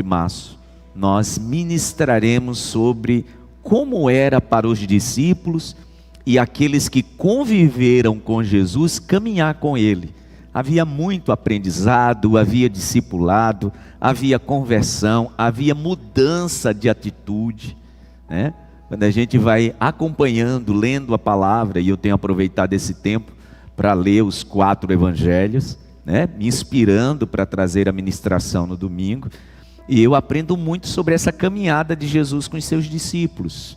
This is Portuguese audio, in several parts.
de março, nós ministraremos sobre como era para os discípulos e aqueles que conviveram com Jesus caminhar com Ele. Havia muito aprendizado, havia discipulado, havia conversão, havia mudança de atitude, né? Quando a gente vai acompanhando, lendo a palavra, e eu tenho aproveitado esse tempo para ler os 4 evangelhos, né? Me inspirando para trazer a ministração no domingo, e eu aprendo muito sobre essa caminhada de Jesus com os seus discípulos.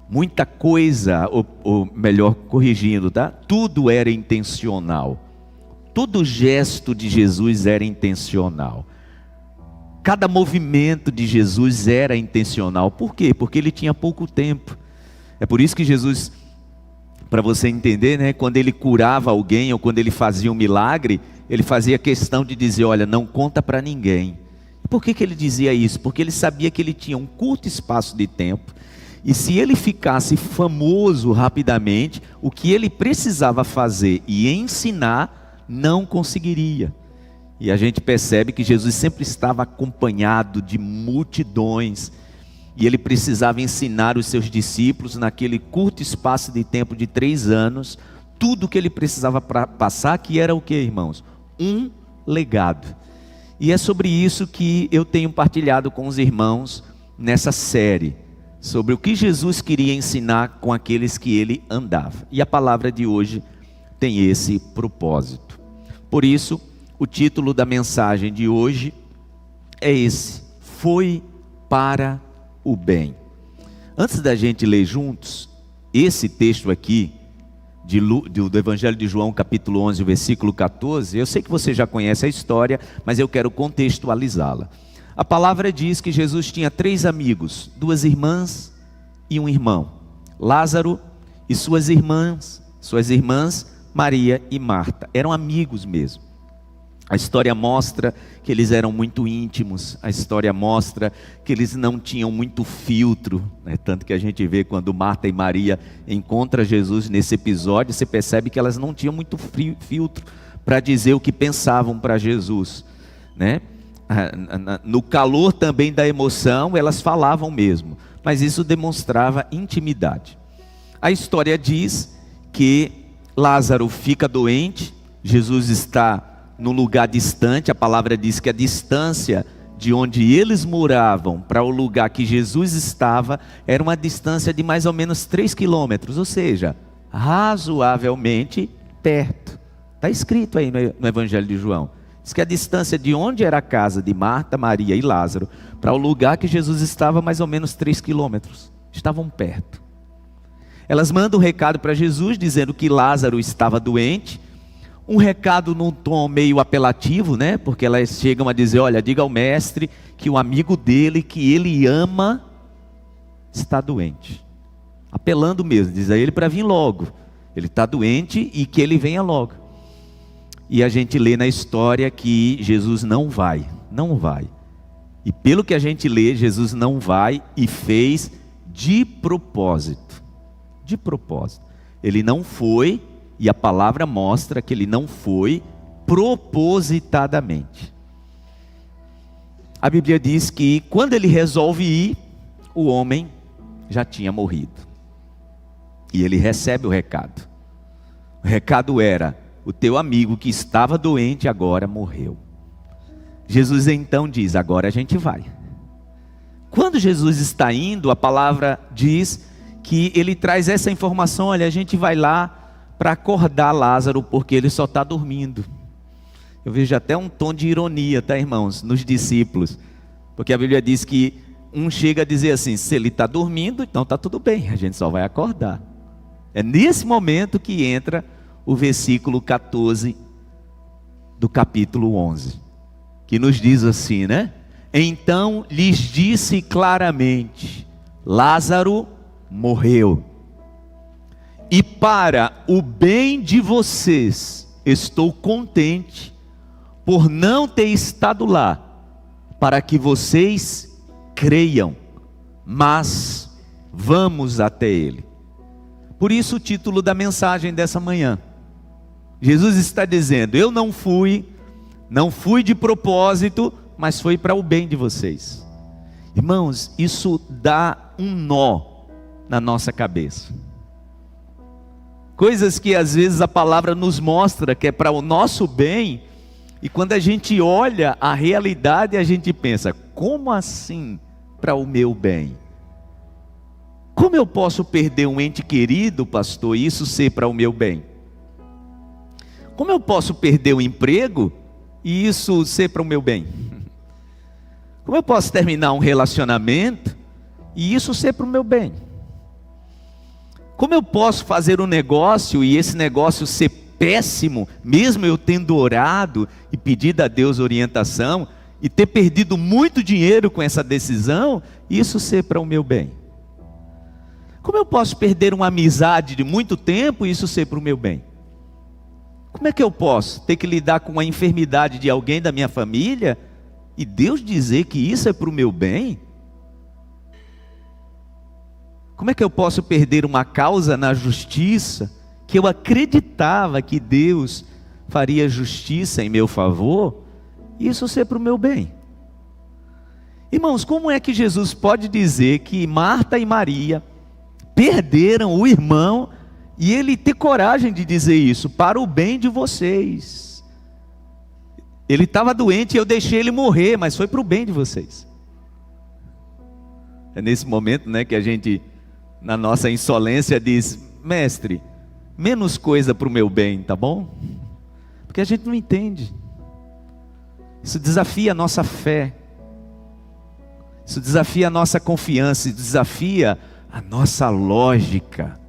Muita coisa, ou melhor, corrigindo, tá? Tudo era intencional. Todo gesto de Jesus era intencional. Cada movimento de Jesus era intencional. Por quê? Porque ele tinha pouco tempo. É por isso que Jesus, para você entender, né, quando ele curava alguém ou quando ele fazia um milagre, ele fazia questão de dizer, olha, não conta para ninguém. Por que ele dizia isso? Porque ele sabia que ele tinha um curto espaço de tempo, e se ele ficasse famoso rapidamente, o que ele precisava fazer e ensinar, não conseguiria. E a gente percebe que Jesus sempre estava acompanhado de multidões, e ele precisava ensinar os seus discípulos, naquele curto espaço de tempo de 3 anos, tudo o que ele precisava passar, que era o que, irmãos? Um legado. E é sobre isso que eu tenho partilhado com os irmãos nessa série, sobre o que Jesus queria ensinar com aqueles que ele andava. E a palavra de hoje tem esse propósito. Por isso, o título da mensagem de hoje é esse: foi para o bem. Antes da gente ler juntos esse texto aqui, do Evangelho de João, capítulo 11, versículo 14, eu sei que você já conhece a história, mas eu quero contextualizá-la. A palavra diz que Jesus tinha 3 amigos, 2 irmãs e um irmão, Lázaro e suas irmãs Maria e Marta, eram amigos mesmo. A história mostra que eles eram muito íntimos, a história mostra que eles não tinham muito filtro, né? Tanto que a gente vê quando Marta e Maria encontram Jesus nesse episódio, você percebe que elas não tinham muito filtro para dizer o que pensavam para Jesus, né? No calor também da emoção, elas falavam mesmo, mas isso demonstrava intimidade. A história diz que Lázaro fica doente, Jesus está num lugar distante, a palavra diz que a distância de onde eles moravam para o lugar que Jesus estava, era uma distância de mais ou menos 3 quilômetros, ou seja, razoavelmente perto. Está escrito aí no Evangelho de João, diz que a distância de onde era a casa de Marta, Maria e Lázaro, para o lugar que Jesus estava, mais ou menos 3 quilômetros, estavam perto. Elas mandam um recado para Jesus, dizendo que Lázaro estava doente, um recado num tom meio apelativo, né? Porque elas chegam a dizer, olha, diga ao mestre que o amigo dele, que ele ama, está doente. Apelando mesmo, diz a ele para vir logo. Ele está doente e que ele venha logo. E a gente lê na história que Jesus não vai. E pelo que a gente lê, Jesus não vai e fez de propósito. De propósito. Ele não foi. E a palavra mostra que ele não foi propositadamente. A Bíblia diz que quando ele resolve ir, o homem já tinha morrido. E ele recebe o recado. O recado era, o teu amigo que estava doente agora morreu. Jesus então diz, agora a gente vai. Quando Jesus está indo, a palavra diz que ele traz essa informação, olha, a gente vai lá para acordar Lázaro, porque ele só está dormindo. Eu vejo até um tom de ironia, tá, irmãos, nos discípulos, porque a Bíblia diz que um chega a dizer assim, se ele está dormindo, então está tudo bem, a gente só vai acordar. É nesse momento que entra o versículo 14 do capítulo 11, que nos diz assim, né? Então lhes disse claramente, Lázaro morreu. E para o bem de vocês, estou contente por não ter estado lá, para que vocês creiam, mas vamos até ele. Por isso o título da mensagem dessa manhã. Jesus está dizendo, eu não fui de propósito, mas foi para o bem de vocês. Irmãos, isso dá um nó na nossa cabeça. Coisas que às vezes a palavra nos mostra que é para o nosso bem, e quando a gente olha a realidade, a gente pensa: como assim para o meu bem? Como eu posso perder um ente querido, pastor, e isso ser para o meu bem? Como eu posso perder o emprego e isso ser para o meu bem? Como eu posso terminar um relacionamento e isso ser para o meu bem? Como eu posso fazer um negócio e esse negócio ser péssimo, mesmo eu tendo orado e pedido a Deus orientação, e ter perdido muito dinheiro com essa decisão, e isso ser para o meu bem? Como eu posso perder uma amizade de muito tempo e isso ser para o meu bem? Como é que eu posso ter que lidar com a enfermidade de alguém da minha família e Deus dizer que isso é para o meu bem? Como é que eu posso perder uma causa na justiça, que eu acreditava que Deus faria justiça em meu favor, e isso ser para o meu bem? Irmãos, como é que Jesus pode dizer que Marta e Maria perderam o irmão, e ele ter coragem de dizer isso, para o bem de vocês? Ele estava doente e eu deixei ele morrer, mas foi para o bem de vocês. É nesse momento, né, que a gente, na nossa insolência, diz: mestre, menos coisa para o meu bem, tá bom? Porque a gente não entende. Isso desafia a nossa fé, isso desafia a nossa confiança, isso desafia a nossa lógica.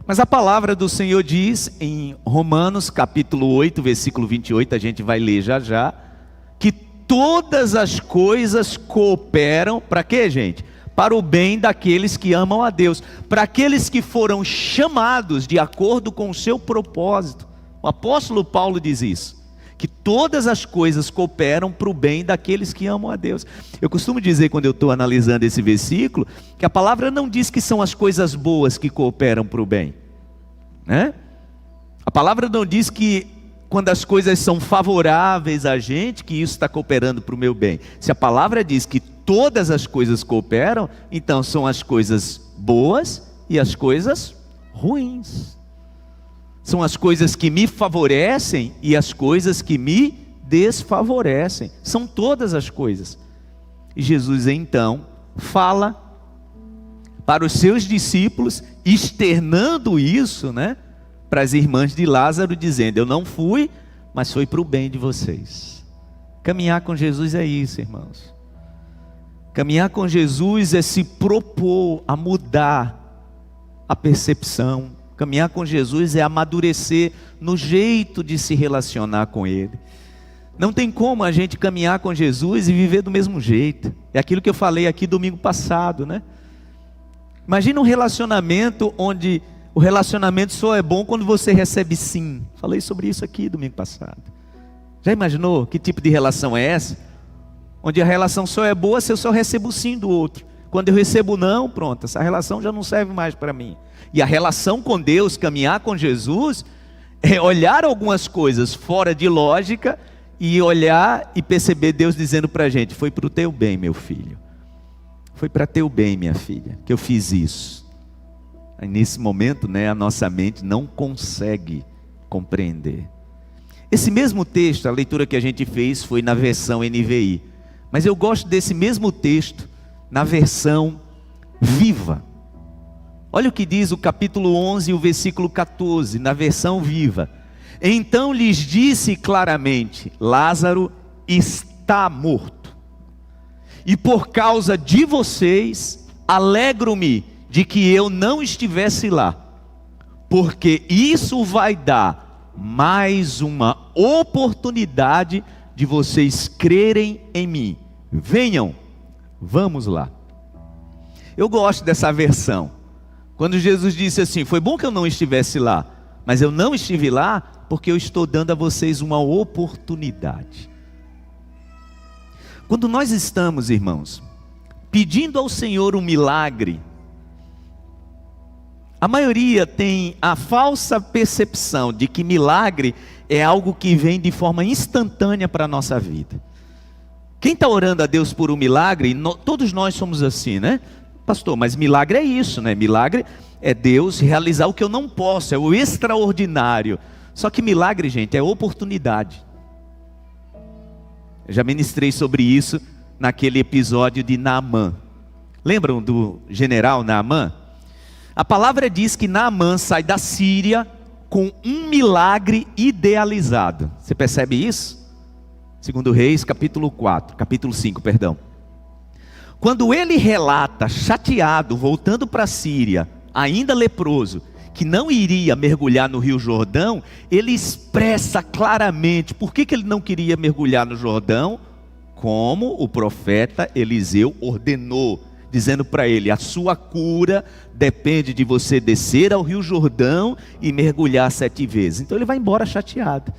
Mas a palavra do Senhor diz em Romanos capítulo 8, versículo 28, a gente vai ler já já, que todas as coisas cooperam, para quê, gente? Para o bem daqueles que amam a Deus, para aqueles que foram chamados de acordo com o seu propósito. O apóstolo Paulo diz isso, que todas as coisas cooperam para o bem daqueles que amam a Deus. Eu costumo dizer, quando eu estou analisando esse versículo, que a palavra não diz que são as coisas boas que cooperam para o bem, né? A palavra não diz que quando as coisas são favoráveis a gente, que isso está cooperando para o meu bem. Se a palavra diz que todas as coisas cooperam, então são as coisas boas e as coisas ruins. São as coisas que me favorecem e as coisas que me desfavorecem. São todas as coisas. E Jesus então fala para os seus discípulos, externando isso, né, para as irmãs de Lázaro, dizendo: eu não fui, mas foi para o bem de vocês. Caminhar com Jesus é isso, irmãos. Caminhar com Jesus é se propor a mudar a percepção. Caminhar com Jesus é amadurecer no jeito de se relacionar com Ele. Não tem como a gente caminhar com Jesus e viver do mesmo jeito. É aquilo que eu falei aqui domingo passado, né? Imagina um relacionamento onde o relacionamento só é bom quando você recebe sim. Falei sobre isso aqui domingo passado. Já imaginou que tipo de relação é essa? Onde a relação só é boa se eu só recebo sim do outro. Quando eu recebo não, pronto, essa relação já não serve mais para mim. E a relação com Deus, caminhar com Jesus, é olhar algumas coisas fora de lógica e olhar e perceber Deus dizendo para a gente: foi para o teu bem, meu filho. Foi para teu bem, minha filha, que eu fiz isso. Aí nesse momento, né, a nossa mente não consegue compreender. Esse mesmo texto, a leitura que a gente fez foi na versão NVI. Mas eu gosto desse mesmo texto na versão Viva. Olha o que diz o capítulo 11, o versículo 14, na versão Viva. Então lhes disse claramente: Lázaro está morto. E por causa de vocês, alegro-me de que eu não estivesse lá, porque isso vai dar mais uma oportunidade de vocês crerem em mim. Venham, vamos lá. Eu gosto dessa versão. Quando Jesus disse assim: foi bom que eu não estivesse lá, mas eu não estive lá porque eu estou dando a vocês uma oportunidade. Quando nós estamos, irmãos, pedindo ao Senhor um milagre, a maioria tem a falsa percepção de que milagre é algo que vem de forma instantânea para a nossa vida. Quem está orando a Deus por um milagre, todos nós somos assim, né? Pastor, mas milagre é isso, né? Milagre é Deus realizar o que eu não posso, é o extraordinário. Só que milagre, gente, é oportunidade. Eu já ministrei sobre isso naquele episódio de Naamã. Lembram do general Naamã? A palavra diz que Naamã sai da Síria com um milagre idealizado. Você percebe isso? 2 Reis, capítulo 5, perdão. Quando ele relata, chateado, voltando para a Síria, ainda leproso, que não iria mergulhar no Rio Jordão, ele expressa claramente por que ele não queria mergulhar no Jordão, como o profeta Eliseu ordenou, dizendo para ele: a sua cura depende de você descer ao Rio Jordão e mergulhar 7 vezes. Então ele vai embora chateado.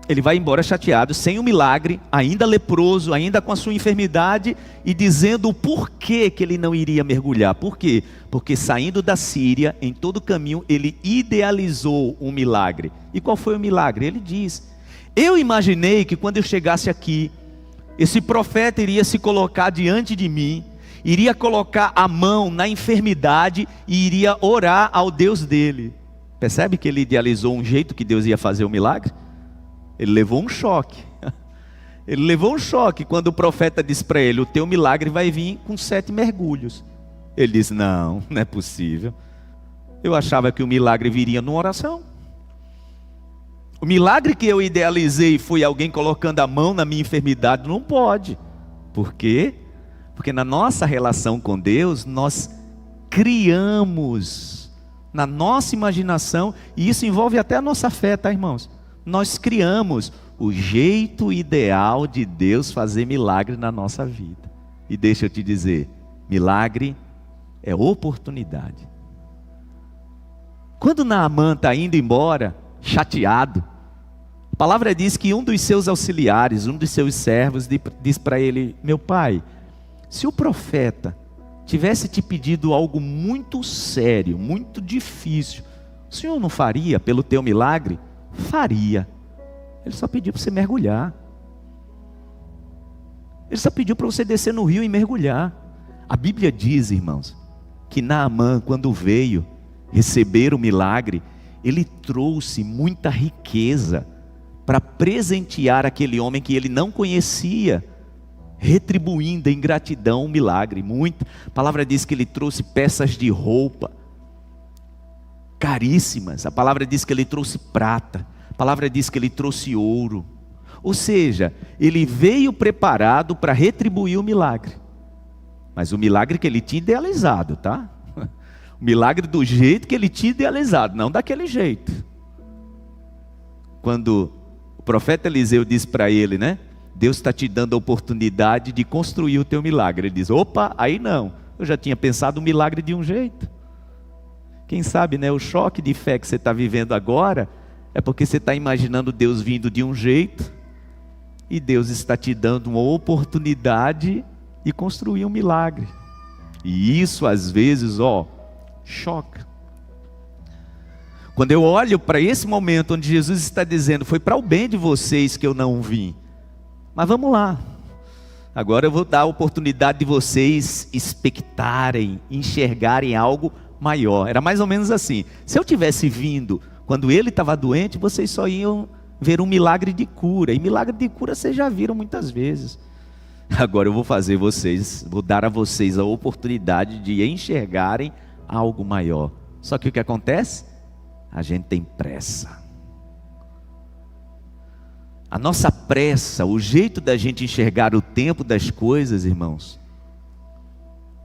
Ele vai embora chateado, sem o milagre, ainda leproso, ainda com a sua enfermidade, e dizendo o porquê que ele não iria mergulhar. Por quê? Porque saindo da Síria, em todo o caminho, ele idealizou um milagre. E qual foi o milagre? Ele diz: eu imaginei que quando eu chegasse aqui, esse profeta iria se colocar diante de mim, iria colocar a mão na enfermidade e iria orar ao Deus dele. Percebe que ele idealizou um jeito que Deus ia fazer o milagre? Ele levou um choque. Ele levou um choque quando o profeta disse para ele: o teu milagre vai vir com 7 mergulhos. Ele disse: não, não é possível. Eu achava que o milagre viria numa oração. O milagre que eu idealizei foi alguém colocando a mão na minha enfermidade. Não pode. Por quê? Porque na nossa relação com Deus, nós criamos na nossa imaginação, e isso envolve até a nossa fé, tá, irmãos? Nós criamos o jeito ideal de Deus fazer milagre na nossa vida. E deixa eu te dizer, milagre é oportunidade. Quando Naamã está indo embora, chateado, a palavra diz que um dos seus auxiliares, um dos seus servos, diz para ele: meu pai, se o profeta tivesse te pedido algo muito sério, muito difícil, o senhor não faria pelo teu milagre? Faria. Ele só pediu para você mergulhar. Ele só pediu para você descer no rio e mergulhar. A Bíblia diz, irmãos, que Naamã, quando veio receber o milagre, ele trouxe muita riqueza para presentear aquele homem que ele não conhecia, retribuindo em gratidão o milagre. Muito. A palavra diz que ele trouxe peças de roupa caríssimas. A palavra diz que ele trouxe prata. A palavra diz que ele trouxe ouro. Ou seja, ele veio preparado para retribuir o milagre. Mas o milagre que ele tinha idealizado, tá? O milagre do jeito que ele tinha idealizado, não daquele jeito. Quando o profeta Eliseu disse para ele, né? Deus está te dando a oportunidade de construir o teu milagre. Ele diz: opa, aí não. Eu já tinha pensado o milagre de um jeito. Quem sabe, né, o choque de fé que você está vivendo agora é porque você está imaginando Deus vindo de um jeito e Deus está te dando uma oportunidade de construir um milagre. E isso às vezes, choca. Quando eu olho para esse momento onde Jesus está dizendo: foi para o bem de vocês que eu não vim. Mas vamos lá. Agora eu vou dar a oportunidade de vocês expectarem, enxergarem algo maior. Era mais ou menos assim: se eu tivesse vindo quando ele estava doente, vocês só iam ver um milagre de cura. E milagre de cura vocês já viram muitas vezes. Agora eu vou dar a vocês a oportunidade de enxergarem algo maior. Só que o que acontece? A gente tem pressa. A nossa pressa, o jeito da gente enxergar o tempo das coisas, irmãos,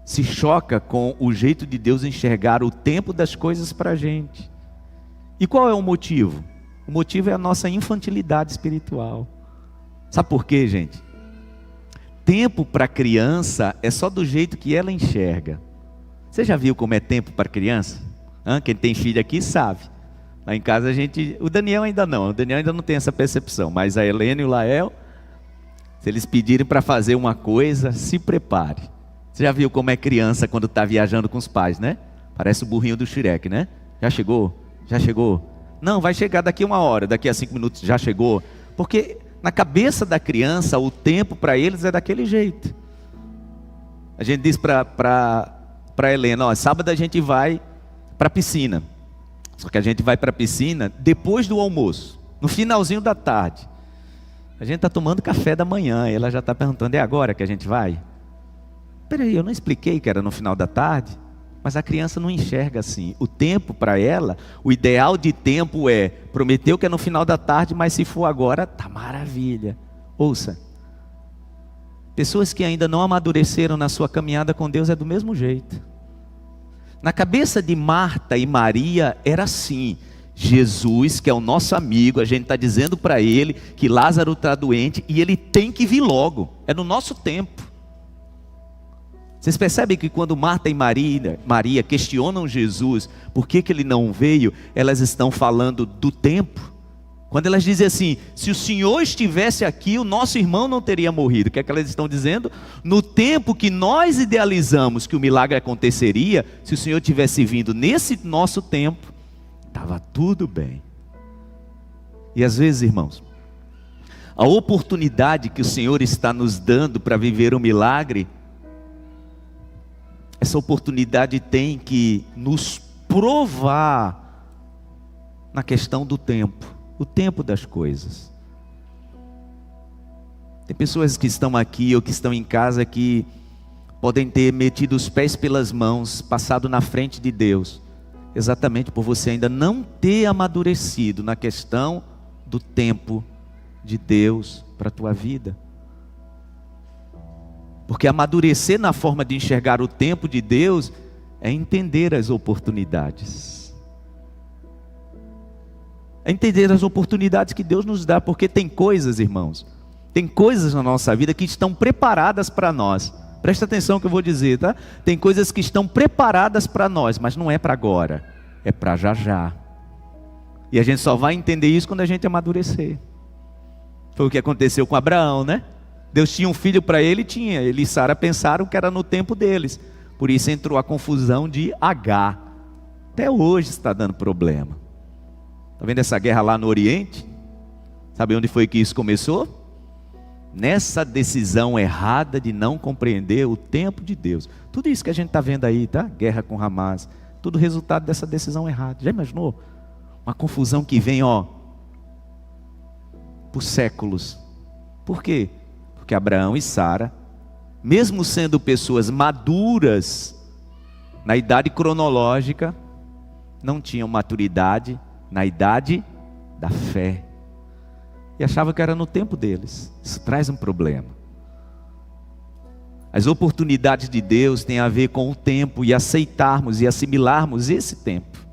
se choca com o jeito de Deus enxergar o tempo das coisas para a gente. E qual é o motivo? O motivo é a nossa infantilidade espiritual. Sabe por quê, gente? Tempo para criança é só do jeito que ela enxerga. Você já viu como é tempo para criança? Quem tem filho aqui sabe. Lá em casa o Daniel ainda não tem essa percepção, mas a Helena e o Lael, se eles pedirem para fazer uma coisa, se prepare. Você já viu como é criança quando está viajando com os pais, né? Parece o burrinho do Shrek, né? Já chegou? Já chegou? Não, vai chegar daqui a 1 hora, daqui a 5 minutos já chegou. Porque Na cabeça da criança, o tempo para eles é daquele jeito. A gente diz para Helena, ó, sábado a gente vai para a piscina. Só que a gente vai para a piscina depois do almoço, no finalzinho da tarde. A gente está tomando café da manhã e ela já está perguntando, é agora que a gente vai? Peraí, eu não expliquei que era no final da tarde? Mas a criança não enxerga assim. O tempo para ela, o ideal de tempo é, prometeu que é no final da tarde, mas se for agora, tá maravilha. Ouça, pessoas que ainda não amadureceram na sua caminhada com Deus é do mesmo jeito. Na cabeça de Marta e Maria era assim, Jesus, que é o nosso amigo, a gente está dizendo para ele que Lázaro está doente e ele tem que vir logo, é no nosso tempo. Vocês percebem que quando Marta e Maria questionam Jesus, por que ele não veio, elas estão falando do tempo? Quando elas dizem assim, se o Senhor estivesse aqui, o nosso irmão não teria morrido. O que é que elas estão dizendo? No tempo que nós idealizamos que o milagre aconteceria, se o Senhor tivesse vindo nesse nosso tempo, estava tudo bem. E às vezes, irmãos, a oportunidade que o Senhor está nos dando para viver um milagre, essa oportunidade tem que nos provar na questão do tempo, o tempo das coisas. Tem pessoas que estão aqui ou que estão em casa que podem ter metido os pés pelas mãos, passado na frente de Deus, exatamente por você ainda não ter amadurecido na questão do tempo de Deus para a tua vida. Porque amadurecer na forma de enxergar o tempo de Deus é entender as oportunidades. É entender as oportunidades que Deus nos dá, porque tem coisas, irmãos, tem coisas na nossa vida que estão preparadas para nós. Presta atenção no que eu vou dizer, tá? Tem coisas que estão preparadas para nós, mas não é para agora, é para já já. E a gente só vai entender isso quando a gente amadurecer. Foi o que aconteceu com Abraão, né? Deus tinha um filho para ele, ele e Sara pensaram que era no tempo deles. Por isso entrou a confusão de H. Até hoje está dando problema. Está vendo essa guerra lá no Oriente? Sabe onde foi que isso começou? Nessa decisão errada de não compreender o tempo de Deus. Tudo isso que a gente está vendo aí, tá? Guerra com Hamas. Tudo resultado dessa decisão errada. Já imaginou? Uma confusão que vem, por séculos. Por quê? Porque Abraão e Sara, mesmo sendo pessoas maduras na idade cronológica, não tinham maturidade na idade da fé. E achavam que era no tempo deles. Isso traz um problema. As oportunidades de Deus têm a ver com o tempo e aceitarmos e assimilarmos esse tempo.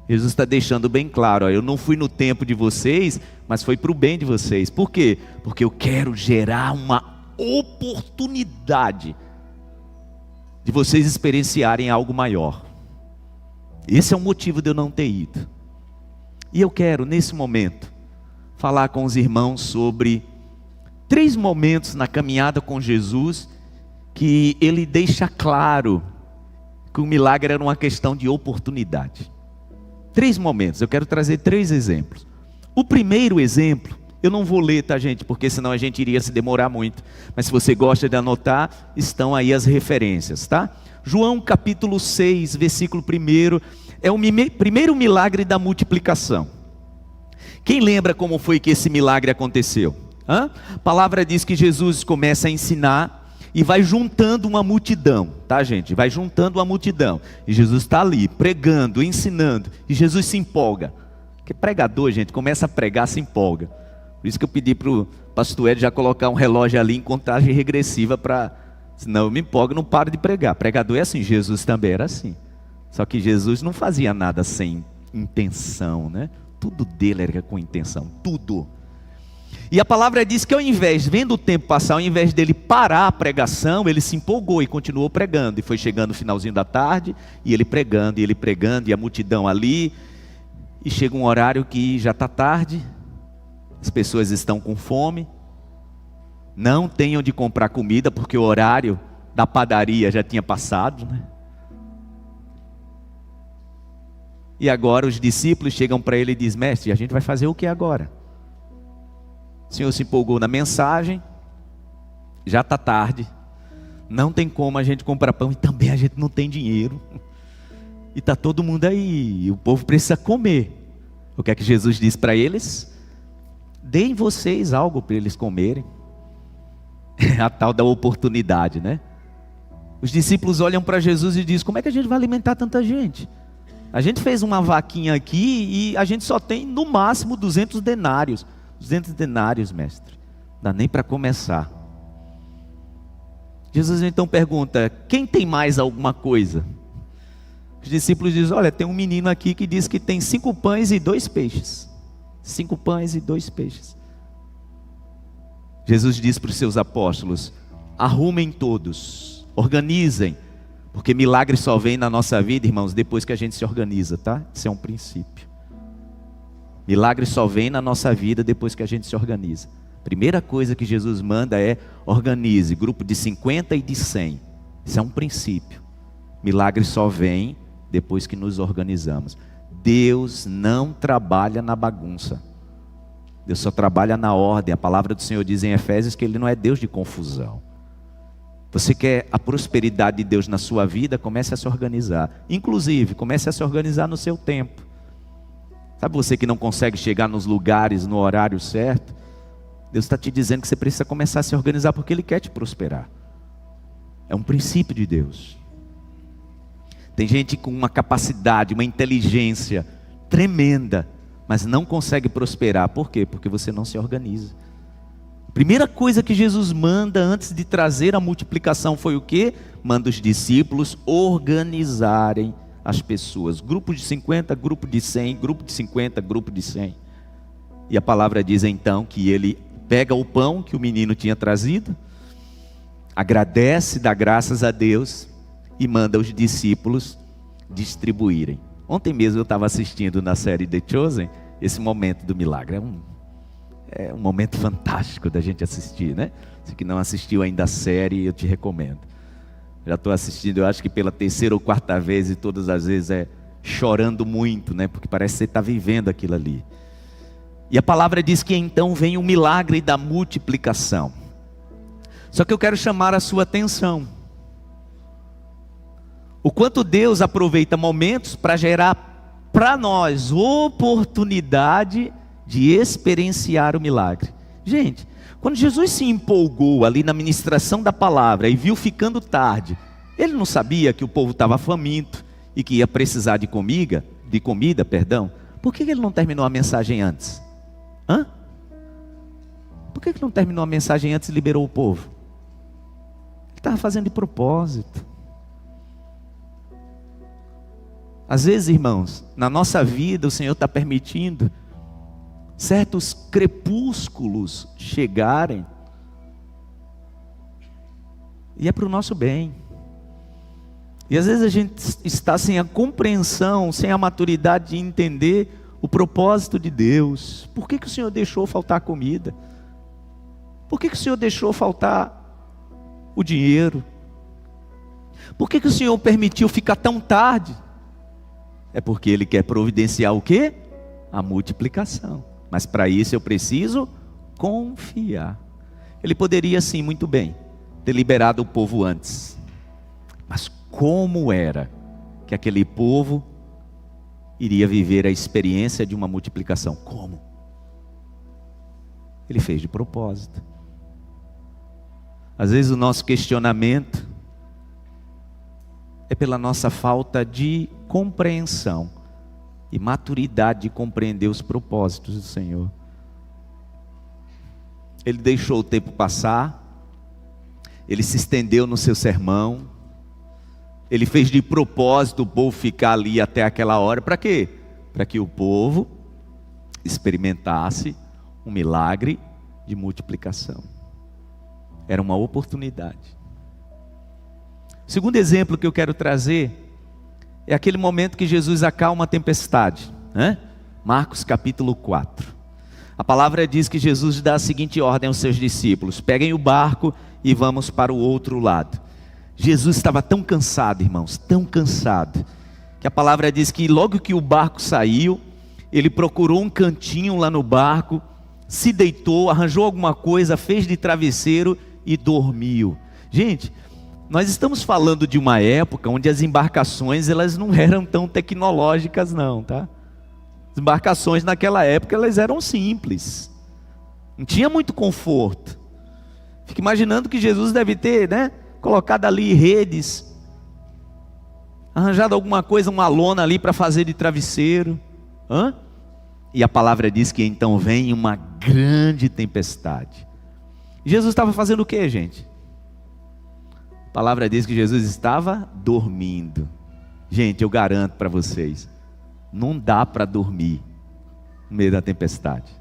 Jesus está deixando bem claro, eu não fui no tempo de vocês, mas foi para o bem de vocês. Por quê? Porque eu quero gerar uma oportunidade de vocês experienciarem algo maior. Esse é o motivo de eu não ter ido. E eu quero, nesse momento, falar com os irmãos sobre 3 momentos na caminhada com Jesus, que ele deixa claro que o milagre era uma questão de oportunidade. 3 momentos, eu quero trazer 3 exemplos. O primeiro exemplo, eu não vou ler, tá gente, porque senão a gente iria se demorar muito. Mas se você gosta de anotar, estão aí as referências, tá? João capítulo 6, versículo 1, é o primeiro milagre da multiplicação. Quem lembra como foi que esse milagre aconteceu? A palavra diz que Jesus começa a ensinar e vai juntando uma multidão, tá gente? Vai juntando uma multidão. E Jesus está ali, pregando, ensinando. E Jesus se empolga. Porque pregador, gente, começa a pregar, se empolga. Por isso que eu pedi para o pastor Ed já colocar um relógio ali em contagem regressiva para... Senão eu me empolgo e não paro de pregar. Pregador é assim, Jesus também era assim. Só que Jesus não fazia nada sem intenção, né? Tudo dele era com intenção, tudo. E a palavra diz que ao invés, vendo o tempo passar, ao invés dele parar a pregação, ele se empolgou e continuou pregando. E foi chegando o finalzinho da tarde, e ele pregando, e a multidão ali. E chega um horário que já está tarde, as pessoas estão com fome, não têm onde comprar comida, porque o horário da padaria já tinha passado, né? E agora os discípulos chegam para ele e dizem: mestre, a gente vai fazer o que agora? O Senhor se empolgou na mensagem, já está tarde, não tem como a gente comprar pão e também a gente não tem dinheiro. E está todo mundo aí, e o povo precisa comer. O que é que Jesus diz para eles? Deem vocês algo para eles comerem. É a tal da oportunidade, né? Os discípulos olham para Jesus e dizem: como é que a gente vai alimentar tanta gente? A gente fez uma vaquinha aqui e a gente só tem no máximo 200 denários. 200 denários, mestre. Não dá nem para começar. Jesus então pergunta: quem tem mais alguma coisa? Os discípulos dizem: olha, tem um menino aqui que diz que tem 5 pães e 2 peixes. 5 pães e 2 peixes. Jesus diz para os seus apóstolos: arrumem todos, organizem, porque milagre só vem na nossa vida, irmãos, depois que a gente se organiza, tá? Isso é um princípio. Milagre só vem na nossa vida depois que a gente se organiza. Primeira coisa que Jesus manda é: organize, grupo de 50 e de 100. Isso é um princípio. Milagre só vem depois que nos organizamos. Deus não trabalha na bagunça. Deus só trabalha na ordem. A palavra do Senhor diz em Efésios que Ele não é Deus de confusão. Você quer a prosperidade de Deus na sua vida? Comece a se organizar. Inclusive, comece a se organizar no seu tempo. Sabe você que não consegue chegar nos lugares no horário certo? Deus está te dizendo que você precisa começar a se organizar porque Ele quer te prosperar. É um princípio de Deus. Tem gente com uma capacidade, uma inteligência tremenda, mas não consegue prosperar. Por quê? Porque você não se organiza. A primeira coisa que Jesus manda antes de trazer a multiplicação foi o quê? Manda os discípulos organizarem as pessoas. Grupo de 50, grupo de 100, grupo de 50, grupo de 100. E a palavra diz então que ele pega o pão que o menino tinha trazido, agradece, dá graças a Deus e manda os discípulos distribuírem. Ontem mesmo eu estava assistindo na série The Chosen esse momento do milagre. É um momento fantástico da gente assistir, né? Se que não assistiu ainda a série, eu te recomendo. Já estou assistindo, eu acho que pela 3ª ou 4ª vez, e todas as vezes chorando muito, né? Porque parece que você está vivendo aquilo ali. E a palavra diz que então vem o milagre da multiplicação. Só que eu quero chamar a sua atenção. O quanto Deus aproveita momentos para gerar para nós oportunidade de experienciar o milagre. Gente, quando Jesus se empolgou ali na ministração da palavra e viu ficando tarde, Ele não sabia que o povo estava faminto e que ia precisar de comida, Por que Ele não terminou a mensagem antes? Por que não terminou a mensagem antes e liberou o povo? Ele estava fazendo de propósito. Às vezes, irmãos, na nossa vida o Senhor está permitindo certos crepúsculos chegarem, e é para o nosso bem. E às vezes a gente está sem a compreensão, sem a maturidade de entender o propósito de Deus. Por que o Senhor deixou faltar comida? Por que o Senhor deixou faltar o dinheiro? Por que o Senhor permitiu ficar tão tarde? É porque Ele quer providenciar o quê? A multiplicação. Mas para isso eu preciso confiar. Ele poderia sim, muito bem, ter liberado o povo antes. Mas como era que aquele povo iria viver a experiência de uma multiplicação? Como? Ele fez de propósito. Às vezes o nosso questionamento é pela nossa falta de compreensão e maturidade de compreender os propósitos do Senhor. Ele deixou o tempo passar, Ele se estendeu no seu sermão, Ele fez de propósito o povo ficar ali até aquela hora. Para quê? Para que o povo experimentasse um milagre de multiplicação. Era uma oportunidade. O segundo exemplo que eu quero trazer é aquele momento que Jesus acalma a tempestade, né? Marcos capítulo 4. A palavra diz que Jesus dá a seguinte ordem aos seus discípulos: peguem o barco e vamos para o outro lado. Jesus estava tão cansado, irmãos, tão cansado, que a palavra diz que logo que o barco saiu, ele procurou um cantinho lá no barco, se deitou, arranjou alguma coisa, fez de travesseiro e dormiu. Gente, nós estamos falando de uma época onde as embarcações elas não eram tão tecnológicas não, tá? As embarcações naquela época elas eram simples, não tinha muito conforto. Fico imaginando que Jesus deve ter, colocado ali redes, arranjado alguma coisa, uma lona ali para fazer de travesseiro. E a palavra diz que então vem uma grande tempestade. Jesus estava fazendo o que, gente? A palavra diz que Jesus estava dormindo. Gente, eu garanto para vocês, não dá para dormir no meio da tempestade.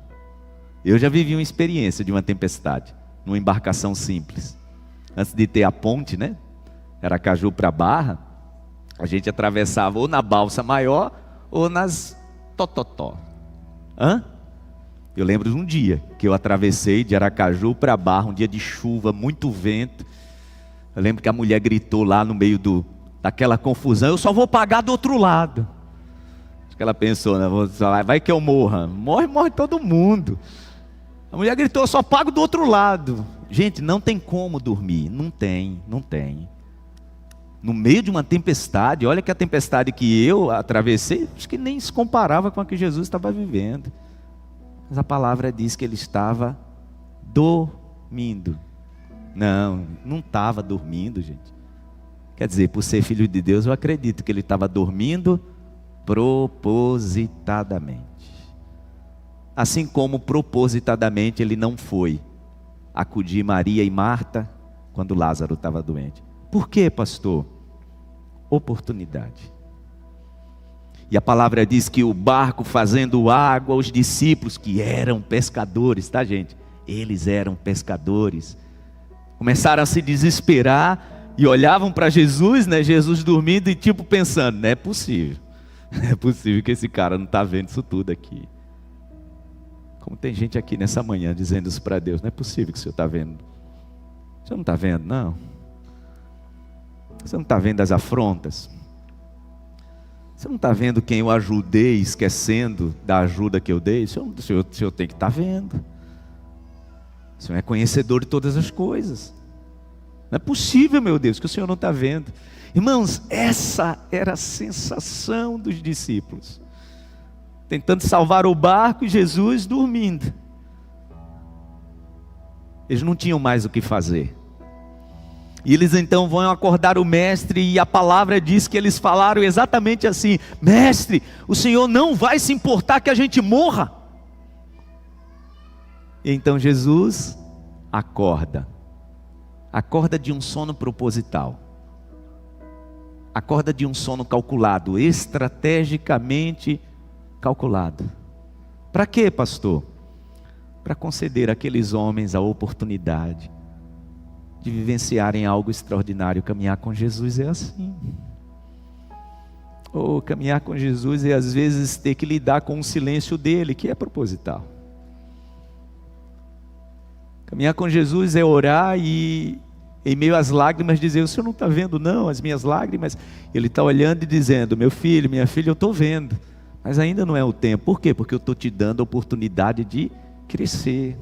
Eu já vivi uma experiência de uma tempestade, numa embarcação simples. Antes de ter a ponte, Aracaju para Barra, a gente atravessava ou na balsa maior ou nas tototó. Eu lembro de um dia que eu atravessei de Aracaju para Barra, um dia de chuva, muito vento. Eu lembro que a mulher gritou lá no meio daquela confusão: eu só vou pagar do outro lado. Acho que ela pensou, vai que eu morra. Morre todo mundo. A mulher gritou: eu só pago do outro lado. Gente, não tem como dormir, não tem. No meio de uma tempestade, olha que a tempestade que eu atravessei, acho que nem se comparava com a que Jesus estava vivendo. Mas a palavra diz que ele estava dormindo. Não estava dormindo, gente. Quer dizer, por ser filho de Deus, eu acredito que ele estava dormindo propositadamente. Assim como propositadamente ele não foi acudir Maria e Marta quando Lázaro estava doente. Por quê, pastor? Oportunidade. E a palavra diz que o barco fazendo água, os discípulos que eram pescadores, tá, gente? Eles eram pescadores. Começaram a se desesperar e olhavam para Jesus, Jesus dormindo e pensando, não é possível que esse cara não está vendo isso tudo aqui. Como tem gente aqui nessa manhã dizendo isso para Deus, não é possível que o Senhor está vendo. O Senhor não está vendo, não. Você não está vendo as afrontas? Você não está vendo quem eu ajudei esquecendo da ajuda que eu dei? O Senhor tem que estar vendo. O Senhor é conhecedor de todas as coisas. Não é possível, meu Deus, que o Senhor não está vendo. Irmãos, essa era a sensação dos discípulos. Tentando salvar o barco e Jesus dormindo. Eles não tinham mais o que fazer. E eles então vão acordar o mestre, e a palavra diz que eles falaram exatamente assim: mestre, o Senhor não vai se importar que a gente morra? E então Jesus acorda de um sono proposital, acorda de um sono calculado, estrategicamente calculado. Para quê, pastor? Para conceder àqueles homens a oportunidade de vivenciarem algo extraordinário. Caminhar com Jesus é assim. Caminhar com Jesus é às vezes ter que lidar com o silêncio dele, que é proposital. Caminhar com Jesus é orar e, em meio às lágrimas, dizer: o Senhor não está vendo não as minhas lágrimas? Ele está olhando e dizendo: meu filho, minha filha, eu estou vendo, mas ainda não é o tempo. Por quê? Porque eu estou te dando a oportunidade de crescer.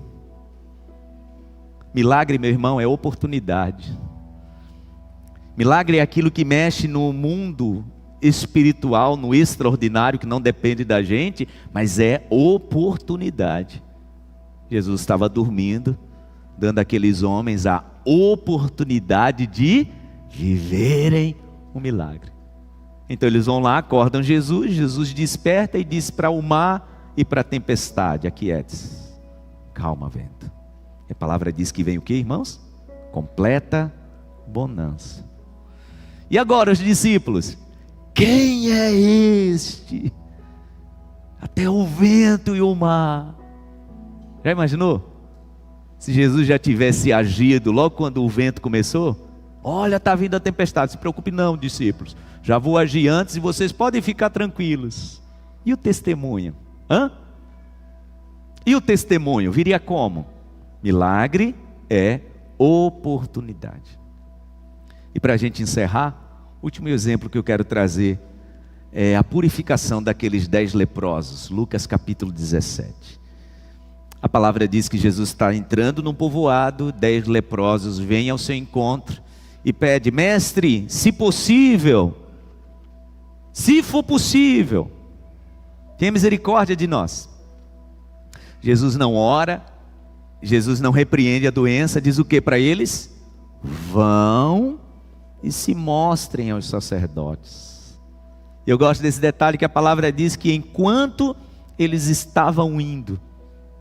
Milagre, meu irmão, é oportunidade. Milagre é aquilo que mexe no mundo espiritual, no extraordinário, que não depende da gente, mas é oportunidade. Jesus estava dormindo, dando àqueles homens a oportunidade de viverem um milagre. Então eles vão lá, acordam Jesus, Jesus desperta e diz para o mar e para a tempestade: aquiete-se, calma, vento. E a palavra diz que vem o que, irmãos? Completa bonança. E agora os discípulos: quem é este? Até o vento e o mar. Já imaginou? Se Jesus já tivesse agido logo quando o vento começou: olha, está vindo a tempestade. Se preocupe não, discípulos, já vou agir antes e vocês podem ficar tranquilos. E o testemunho? E o testemunho viria como? Milagre é oportunidade. E para a gente encerrar, o último exemplo que eu quero trazer é a purificação daqueles 10 leprosos. Lucas capítulo 17. A palavra diz que Jesus está entrando num povoado, 10 leprosos vêm ao seu encontro e pede: mestre, se possível, se for possível, tenha misericórdia de nós. Jesus não ora, Jesus não repreende a doença, diz o que para eles? Vão e se mostrem aos sacerdotes. Eu gosto desse detalhe que a palavra diz que enquanto eles estavam indo,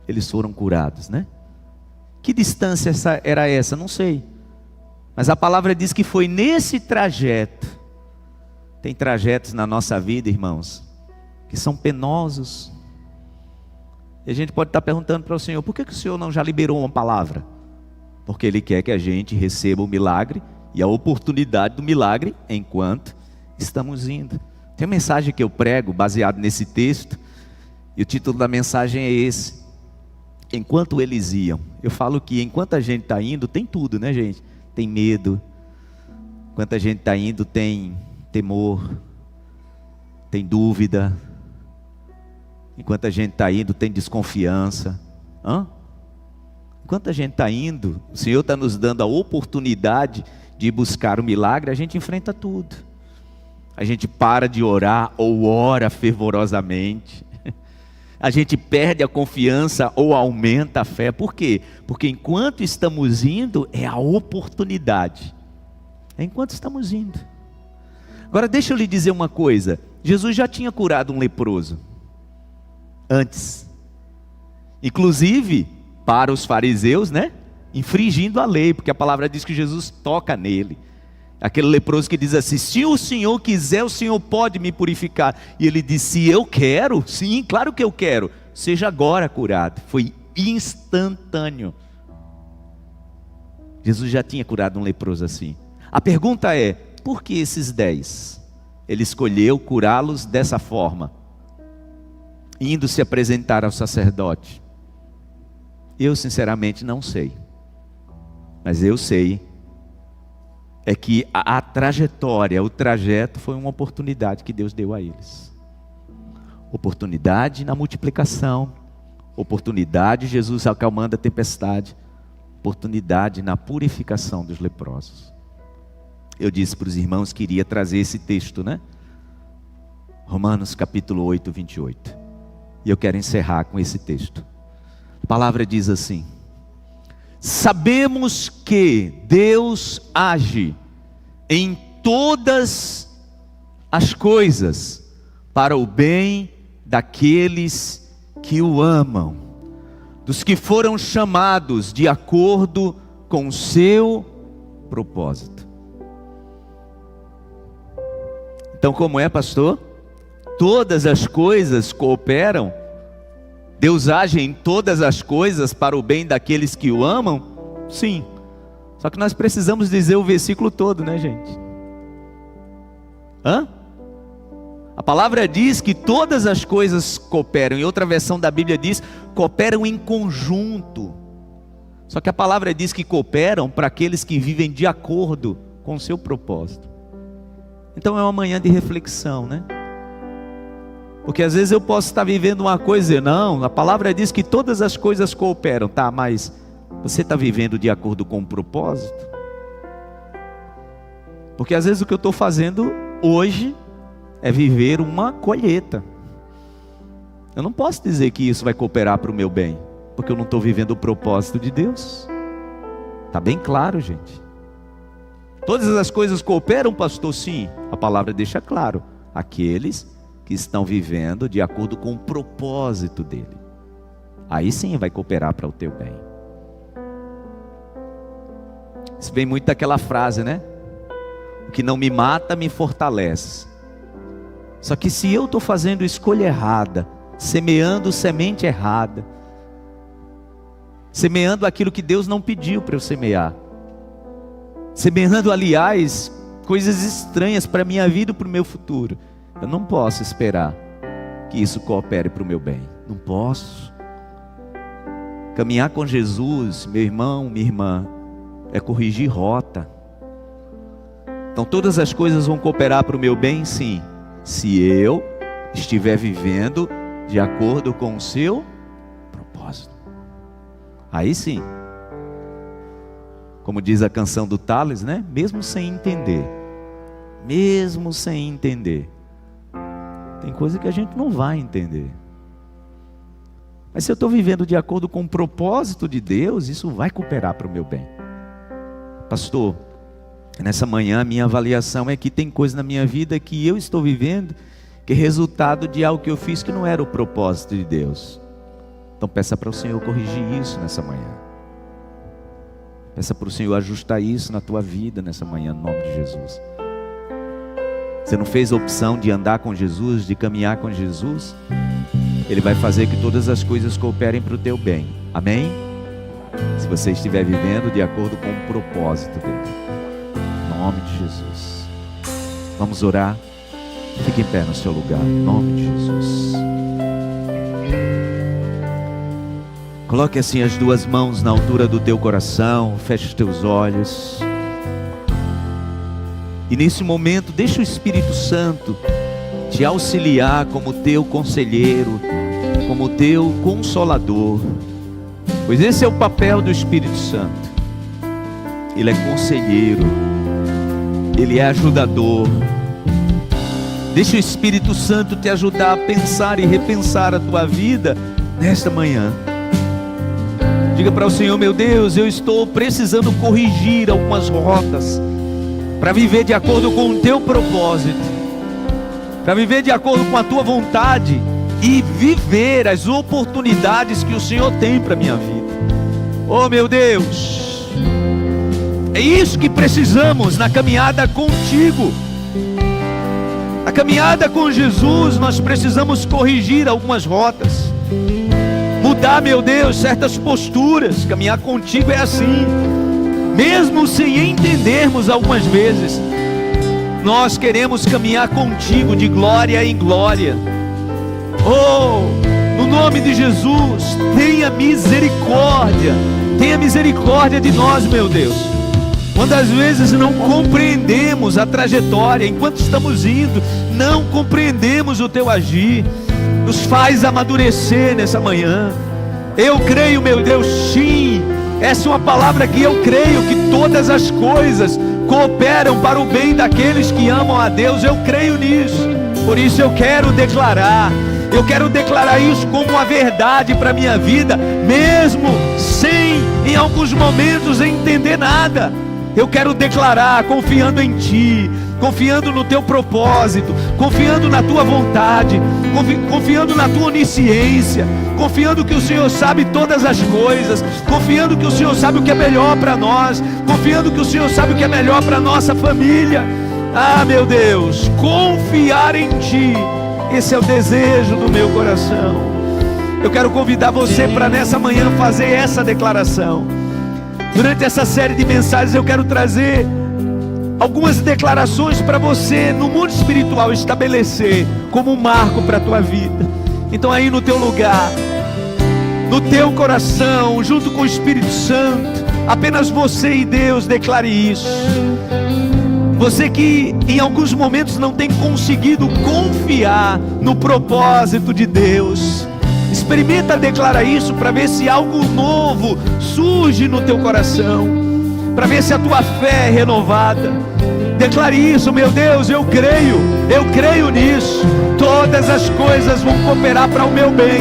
eles foram curados, né? Que distância era essa? Não sei. Mas a palavra diz que foi nesse trajeto. Tem trajetos na nossa vida, irmãos, que são penosos. E a gente pode estar perguntando para o Senhor: por que o Senhor não já liberou uma palavra? Porque Ele quer que a gente receba o milagre e a oportunidade do milagre enquanto estamos indo. Tem uma mensagem que eu prego baseado nesse texto, e o título da mensagem é esse: enquanto eles iam. Eu falo que enquanto a gente está indo, tem tudo, né, gente? Tem medo. Enquanto a gente está indo, tem temor, tem dúvida. Enquanto a gente está indo, tem desconfiança. Enquanto a gente está indo, o Senhor está nos dando a oportunidade de buscar o milagre. A gente enfrenta tudo. A gente para de orar ou ora fervorosamente. A gente perde a confiança ou aumenta a fé. Por quê? Porque enquanto estamos indo, é a oportunidade. É enquanto estamos indo. Agora deixa eu lhe dizer uma coisa. Jesus já tinha curado um leproso antes. Inclusive para os fariseus, né? Infringindo a lei, porque a palavra diz que Jesus toca nele. Aquele leproso que diz assim: se o Senhor quiser, o Senhor pode me purificar. E ele disse: eu quero, sim, claro que eu quero, seja agora curado. Foi instantâneo. Jesus já tinha curado um leproso assim. A pergunta é: por que esses 10? Ele escolheu curá-los dessa forma, indo se apresentar ao sacerdote. Eu sinceramente não sei. Mas eu sei é que a trajetória, o trajeto foi uma oportunidade que Deus deu a eles. Oportunidade na multiplicação, oportunidade Jesus acalmando a tempestade, oportunidade na purificação dos leprosos. Eu disse para os irmãos que iria trazer esse texto, né? Romanos capítulo 8, 28. E eu quero encerrar com esse texto. A palavra diz assim: sabemos que Deus age em todas as coisas para o bem daqueles que o amam, dos que foram chamados de acordo com o seu propósito. Então, como é, pastor? Todas as coisas cooperam. Deus age em todas as coisas para o bem daqueles que o amam? Sim. Só que nós precisamos dizer o versículo todo, né, gente? A palavra diz que todas as coisas cooperam. Em outra versão da Bíblia diz: cooperam em conjunto. Só que a palavra diz que cooperam para aqueles que vivem de acordo com o seu propósito. Então é uma manhã de reflexão, né? Porque às vezes eu posso estar vivendo uma coisa e não, a palavra diz que todas as coisas cooperam, tá? Mas você está vivendo de acordo com o propósito? Porque às vezes o que eu estou fazendo hoje é viver uma colheita. Eu não posso dizer que isso vai cooperar para o meu bem, porque eu não estou vivendo o propósito de Deus. Está bem claro, gente. Todas as coisas cooperam, pastor? Sim, a palavra deixa claro. Aqueles que estão vivendo de acordo com o propósito dele. Aí sim vai cooperar para o teu bem. Isso vem muito daquela frase, né? O que não me mata, me fortalece. Só que se eu estou fazendo escolha errada, semeando semente errada, semeando aquilo que Deus não pediu para eu semear, semeando, aliás, coisas estranhas para a minha vida e para o meu futuro, eu não posso esperar que isso coopere para o meu bem. Não posso. Caminhar com Jesus, meu irmão, minha irmã, é corrigir rota. Então todas as coisas vão cooperar para o meu bem? Sim, se eu estiver vivendo de acordo com o seu propósito. Aí sim, como diz a canção do Tales, né? Mesmo sem entender, tem coisa que a gente não vai entender. Mas se eu estou vivendo de acordo com o propósito de Deus, isso vai cooperar para o meu bem. Pastor, nessa manhã a minha avaliação é que tem coisa na minha vida que eu estou vivendo que é resultado de algo que eu fiz que não era o propósito de Deus. Então peça para o Senhor corrigir isso nessa manhã. Peça para o Senhor ajustar isso na tua vida nessa manhã, no nome de Jesus. Você não fez a opção de andar com Jesus, de caminhar com Jesus? Ele vai fazer que todas as coisas cooperem para o teu bem. Amém? Se você estiver vivendo de acordo com o propósito dele. Em nome de Jesus. Vamos orar? Fique em pé no seu lugar. Em nome de Jesus. Coloque assim as duas mãos na altura do teu coração. Feche os teus olhos. E nesse momento, deixa o Espírito Santo te auxiliar como teu conselheiro, como teu consolador. Pois esse é o papel do Espírito Santo. Ele é conselheiro, ele é ajudador. Deixa o Espírito Santo te ajudar a pensar e repensar a tua vida nesta manhã. Diga para o Senhor: meu Deus, eu estou precisando corrigir algumas rotas para viver de acordo com o teu propósito, para viver de acordo com a tua vontade e viver as oportunidades que o Senhor tem para a minha vida. Oh meu Deus, é isso que precisamos na caminhada contigo. Na caminhada com Jesus nós precisamos corrigir algumas rotas, mudar, meu Deus, certas posturas. Caminhar contigo é assim, mesmo sem entendermos algumas vezes. Nós queremos caminhar contigo de glória em glória. Oh, no nome de Jesus, tenha misericórdia de nós, meu Deus. Quando às vezes não compreendemos a trajetória, enquanto estamos indo, não compreendemos o teu agir, nos faz amadurecer nessa manhã. Eu creio, meu Deus, sim, essa é uma palavra que eu creio, que todas as coisas cooperam para o bem daqueles que amam a Deus. Eu creio nisso, por isso eu quero declarar isso como uma verdade para a minha vida, mesmo sem, em alguns momentos, entender nada. Eu quero declarar, confiando em Ti, confiando no Teu propósito, confiando na Tua vontade, confiando na Tua onisciência, confiando que o Senhor sabe todas as coisas, confiando que o Senhor sabe o que é melhor para nós, confiando que o Senhor sabe o que é melhor para a nossa família. Ah, meu Deus, confiar em Ti, esse é o desejo do meu coração. Eu quero convidar você para nessa manhã fazer essa declaração. Durante essa série de mensagens eu quero trazer algumas declarações para você no mundo espiritual estabelecer como um marco para a tua vida. Então aí no teu lugar, no teu coração, junto com o Espírito Santo, apenas você e Deus declare isso. Você que em alguns momentos não tem conseguido confiar no propósito de Deus, experimenta declarar isso para ver se algo novo surge no teu coração, para ver se a tua fé é renovada. Declare isso: meu Deus, eu creio nisso. Todas as coisas vão cooperar para o meu bem,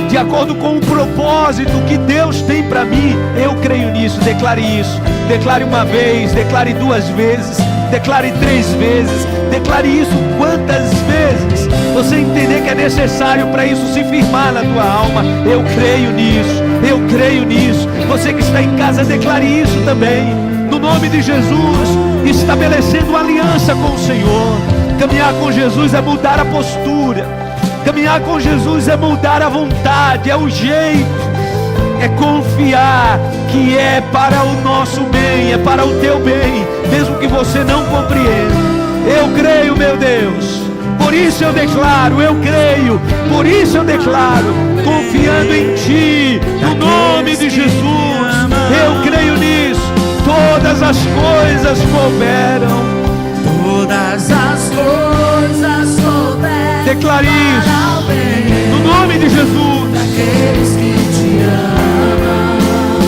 de acordo com o propósito que Deus tem para mim. Eu creio nisso. Declare isso. Declare uma vez, declare duas vezes, declare 3 vezes, declare isso quantas vezes você entender que é necessário para isso se firmar na tua alma. Eu creio nisso. Você que está em casa, declare isso também, no nome de Jesus, estabelecendo uma aliança com o Senhor. Caminhar com Jesus é mudar a postura, caminhar com Jesus é mudar a vontade, é o jeito, é confiar que é para o nosso bem, é para o teu bem, mesmo que você não compreenda. Eu creio, meu Deus, por isso eu declaro, eu creio, por isso eu declaro, confiando em Ti, no nome de Jesus. Eu creio nisso. Todas as coisas cooperam, todas as coisas cooperam. Declare isso, no nome de Jesus. Daqueles que te amam.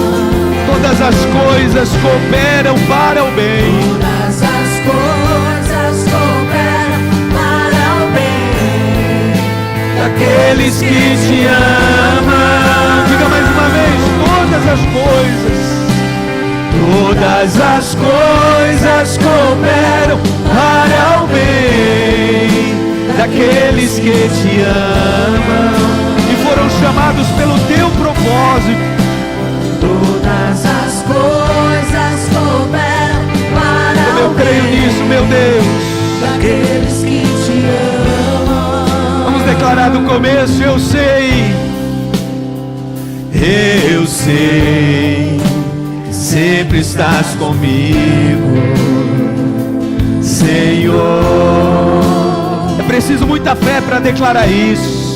as coisas cooperam para o bem. Todas as coisas cooperam para o bem Daqueles que te amam. Diga mais uma vez: todas as coisas. Todas as coisas cooperam para o bem daqueles que te amam e foram chamados pelo teu propósito. Todas as coisas cooperam para Como eu o creio bem nisso, meu Deus. daqueles que te amam. Vamos declarar do começo: eu sei, sempre estás comigo, Senhor. É preciso muita fé para declarar isso.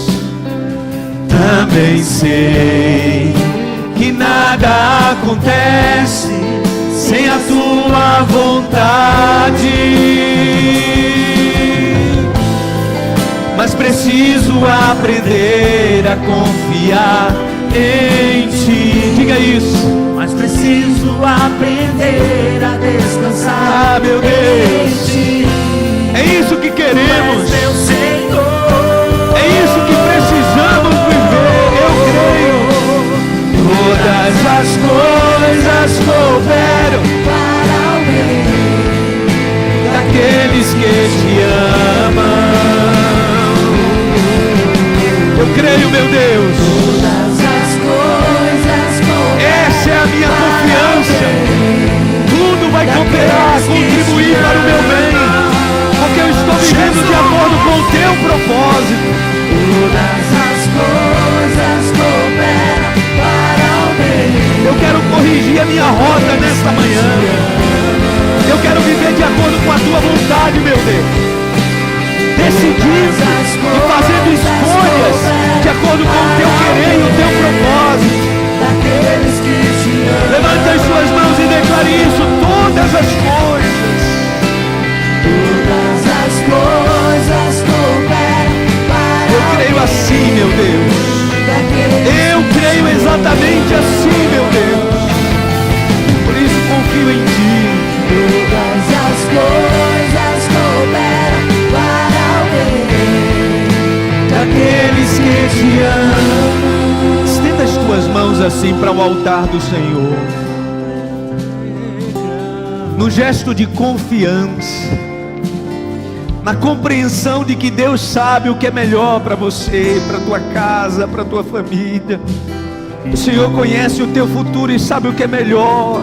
Também sei que nada acontece sem a tua vontade, mas preciso aprender a confiar em ti. Diga isso. Mas preciso aprender a descansar. Ah, meu Deus. em ti. É isso que queremos. Mas, meu Senhor, É isso que precisamos viver. Eu creio. Todas as coisas cooperam para o bem daqueles que te amam. Eu creio, meu Deus. todas as coisas cooperam. Essa é a minha confiança. Tudo vai cooperar, contribuir para o meu bem, porque eu estou vivendo de acordo com o teu propósito. Todas as coisas cooperam para o bem. Eu quero corrigir a minha rota nesta manhã. Eu quero viver de acordo com a tua vontade, meu Deus. Decidindo e fazendo escolhas de acordo com o teu querer e o teu propósito. Daqueles que te amam. Levante as suas mãos e declare isso. Todas as coisas. Todas as coisas cooperam para Eu creio assim, meu Deus. Eu creio exatamente assim, meu Deus. Por isso confio em ti. todas as coisas cooperam para o bem Daqueles que te amam. Estenda as tuas mãos assim para o altar do Senhor, no gesto de confiança, na compreensão de que Deus sabe o que é melhor para você, para tua casa, para tua família. O Senhor conhece o teu futuro e sabe o que é melhor.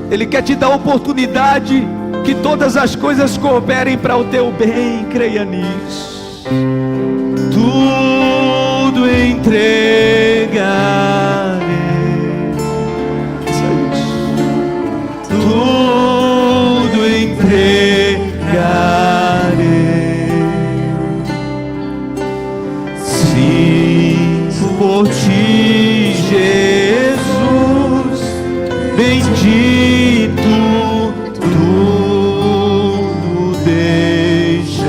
Ele quer te dar a oportunidade que todas as coisas cooperem para o teu bem. Creia nisso. Tudo entregarei. Só isso. Tudo entregarei. Sim, por ti, Jesus, bendito, tudo deixarei.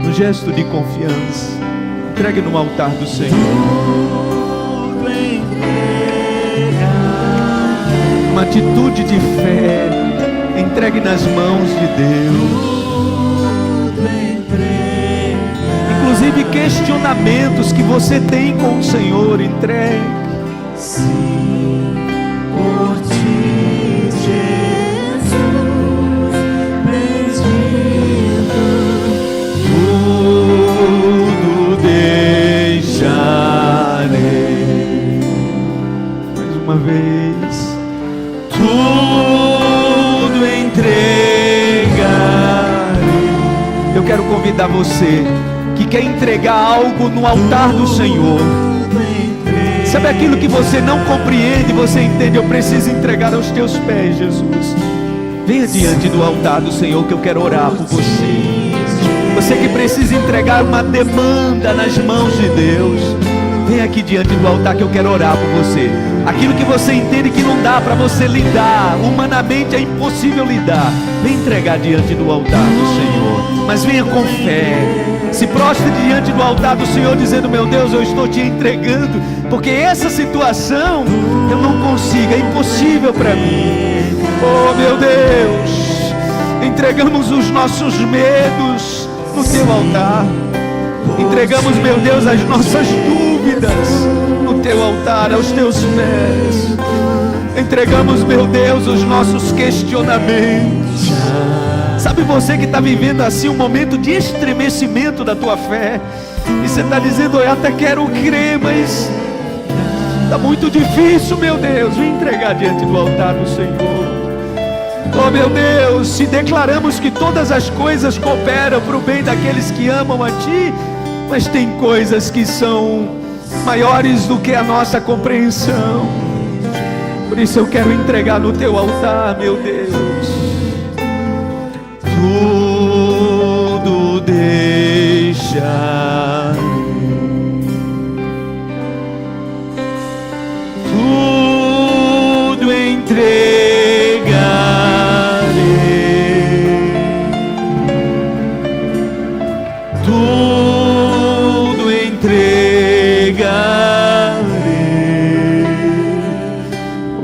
No gesto de confiança, entregue no altar do Senhor. Uma atitude de fé, entregue nas mãos de Deus. Inclusive questionamentos que você tem com o Senhor, entregue. Sim, por ti, Jesus, bendito. Tudo deixarei. Mais uma vez. Tudo entregarei. Eu quero convidar você que quer entregar algo no altar do Senhor. Sabe aquilo que você não compreende, você entende? Eu preciso entregar aos teus pés, Jesus. Venha diante do altar do Senhor que eu quero orar por você. Você que precisa entregar uma demanda nas mãos de Deus, vem aqui diante do altar que eu quero orar por você. Aquilo que você entende que não dá para você lidar, humanamente é impossível lidar, vem entregar diante do altar do Senhor. Mas venha com fé, Se prostre diante do altar do Senhor dizendo: meu Deus, eu estou te entregando, porque essa situação eu não consigo, é impossível para mim. Oh meu Deus, entregamos os nossos medos no teu altar. Entregamos, meu Deus, as nossas dúvidas no teu altar, aos teus pés. Entregamos, meu Deus, os nossos questionamentos. Sabe você que está vivendo assim um momento de estremecimento da tua fé, e você está dizendo: eu até quero crer, mas está muito difícil, meu Deus. Vem entregar diante do altar do Senhor. Oh meu Deus, se declaramos que todas as coisas cooperam para o bem daqueles que amam a Ti, mas tem coisas que são maiores do que a nossa compreensão. Por isso eu quero entregar no Teu altar, meu Deus. Tudo deixa, tudo entregarei, tudo entregarei.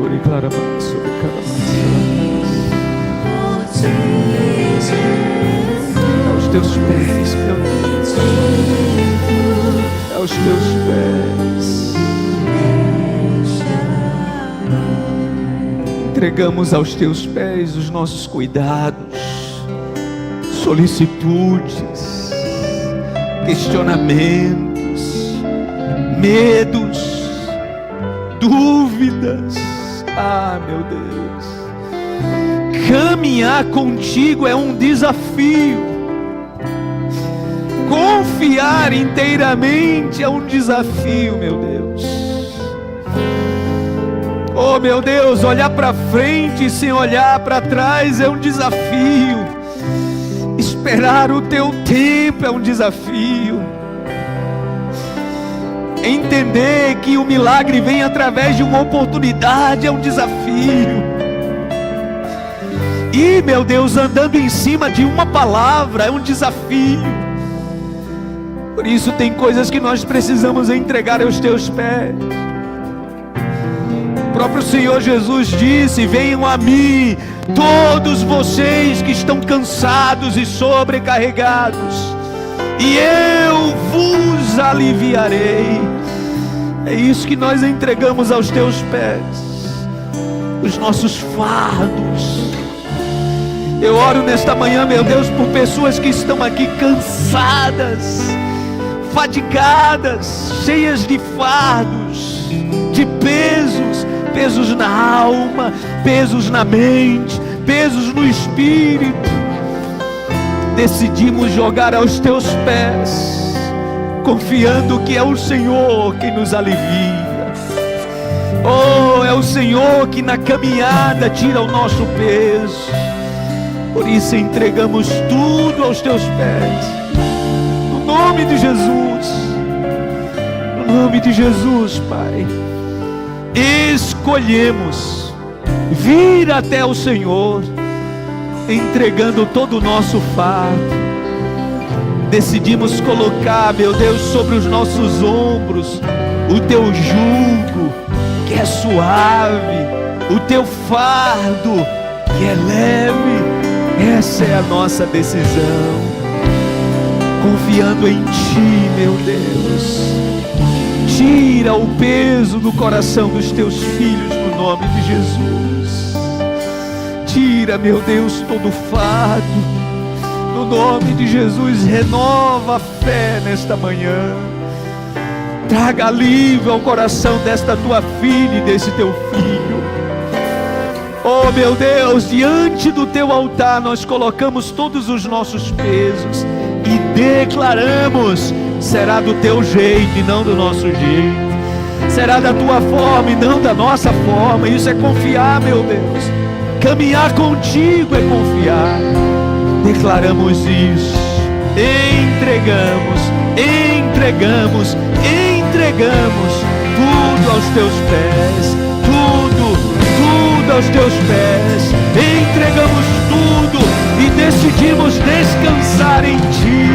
Ore clara sobre cada aos teus pés, meu Deus, aos teus pés. Entregamos aos teus pés os nossos cuidados, solicitudes, questionamentos, medos, dúvidas. Ah, meu Deus, caminhar contigo é um desafio. Confiar inteiramente é um desafio, meu Deus. Oh, meu Deus, olhar para frente sem olhar para trás é um desafio. Esperar o teu tempo é um desafio. Entender que o milagre vem através de uma oportunidade é um desafio. E, meu Deus, andando em cima de uma palavra é um desafio. Por isso tem coisas que nós precisamos entregar aos teus pés. O próprio Senhor Jesus disse: venham a mim todos vocês que estão cansados e sobrecarregados, e eu vos aliviarei. É isso que nós entregamos aos teus pés, os nossos fardos. Eu oro nesta manhã, meu Deus, por pessoas que estão aqui cansadas, fatigadas, cheias de fardos, de pesos na alma, pesos na mente, pesos no espírito. Decidimos jogar aos teus pés, confiando que é o Senhor que nos alivia. Oh, é o Senhor que na caminhada tira o nosso peso. Por isso entregamos tudo aos teus pés, no nome de Jesus, no nome de Jesus, Pai. Escolhemos vir até o Senhor, entregando todo o nosso fardo. Decidimos colocar, meu Deus, sobre os nossos ombros o teu jugo, que é suave, o teu fardo, que é leve. Essa é a nossa decisão, confiando em Ti, meu Deus. Tira o peso do coração dos teus filhos no nome de Jesus. Tira, meu Deus, todo fardo no nome de Jesus. Renova a fé nesta manhã. Traga alívio ao coração desta tua filha e desse teu filho. Oh, meu Deus, diante do teu altar nós colocamos todos os nossos pesos e declaramos: será do teu jeito e não do nosso jeito. Será da tua forma e não da nossa forma. Isso é confiar, meu Deus. Caminhar contigo é confiar. Declaramos isso. Entregamos tudo aos teus pés. Tudo aos teus pés. Entregamos tudo e decidimos descansar em Ti.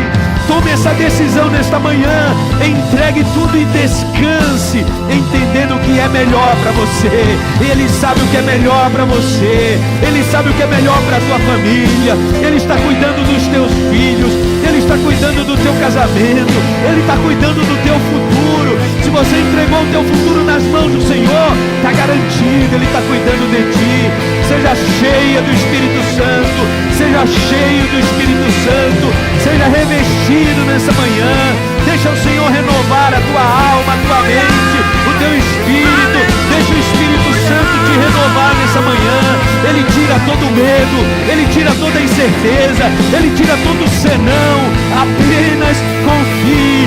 Tome essa decisão nesta manhã. Entregue tudo e descanse, entendendo o que é melhor para você. Ele sabe o que é melhor para você. Ele sabe o que é melhor para a tua família. Ele está cuidando dos teus filhos. Ele está cuidando do teu casamento. Ele está cuidando do teu futuro. Se você entregou o teu futuro nas mãos do Senhor, está garantido. Ele está cuidando de ti. Seja cheia do Espírito Santo. Seja cheio do Espírito Santo. Seja revestido nessa manhã. Deixa o Senhor renovar a tua alma, a tua mente, o teu espírito. Deixa o Espírito Santo te renovar nessa manhã. Ele tira todo o medo, ele tira toda a incerteza, ele tira todo o senão. Apenas confie,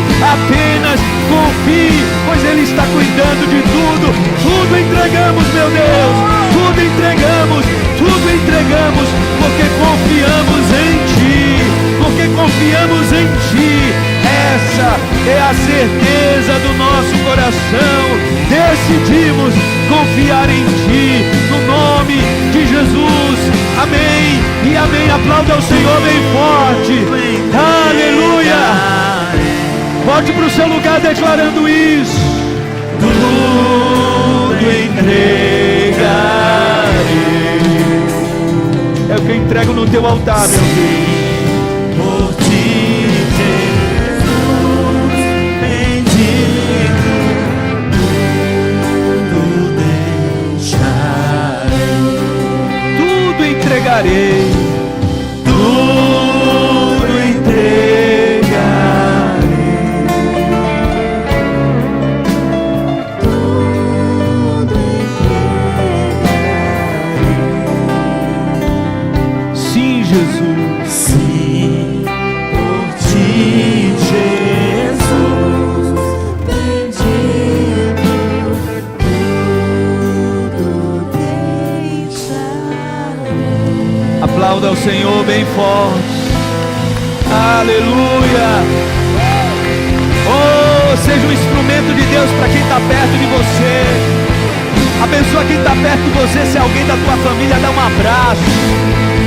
pois ele está cuidando de tudo. Tudo entregamos, meu Deus, tudo entregamos, porque confiamos em ti, Essa é a certeza do nosso coração. Decidimos confiar em ti, no nome de Jesus. Amém e amém. Aplauda ao Senhor bem forte. Aleluia. Volte para o seu lugar declarando isso. Tudo entregarei. É o que eu entrego no teu altar, meu Deus. Entregarei, tudo entregarei, tudo entregarei. Sim, Jesus, sim, por ti, Jesus, bendito, tudo deixarei. Aplauda ao Senhor bem forte. Aleluia. Oh, seja um instrumento de Deus para quem está perto de você. Abençoa quem está perto de você. Se alguém da tua família, dá um abraço.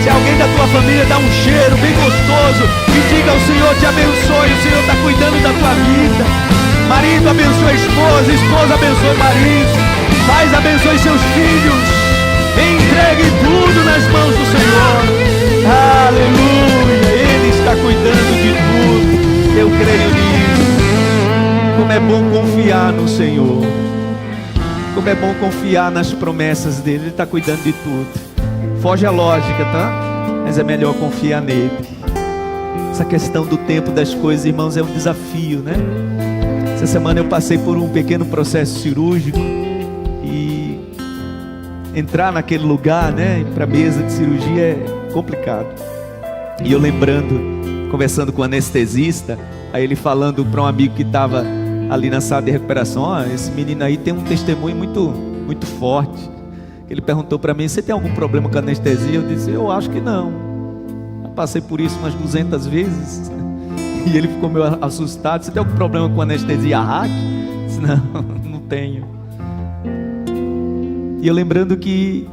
Se alguém da tua família, dá um cheiro bem gostoso e diga ao Senhor: te abençoe. O Senhor está cuidando da tua vida. Marido, abençoe a esposa. Esposa, abençoe o marido. Pais, abençoe seus filhos. Entregue tudo nas mãos do Senhor. Aleluia. Ele está cuidando de tudo. Eu creio nisso. Como é bom confiar no Senhor. Como é bom confiar nas promessas dele. Ele está cuidando de tudo. Foge a lógica, tá? Mas é melhor confiar nele. Essa questão do tempo das coisas, irmãos, é um desafio, né? Essa semana eu passei por um pequeno processo cirúrgico. Entrar naquele lugar, né, para a mesa de cirurgia é complicado. E eu lembrando, conversando com o anestesista, aí ele falando para um amigo que estava ali na sala de recuperação: ó, esse menino aí tem um testemunho muito forte. Ele perguntou para mim: você tem algum problema com anestesia? Eu disse: eu acho que não. Eu passei por isso umas 200 vezes. E ele ficou meio assustado: você tem algum problema com anestesia hack? Eu disse: não tenho. E eu lembrando que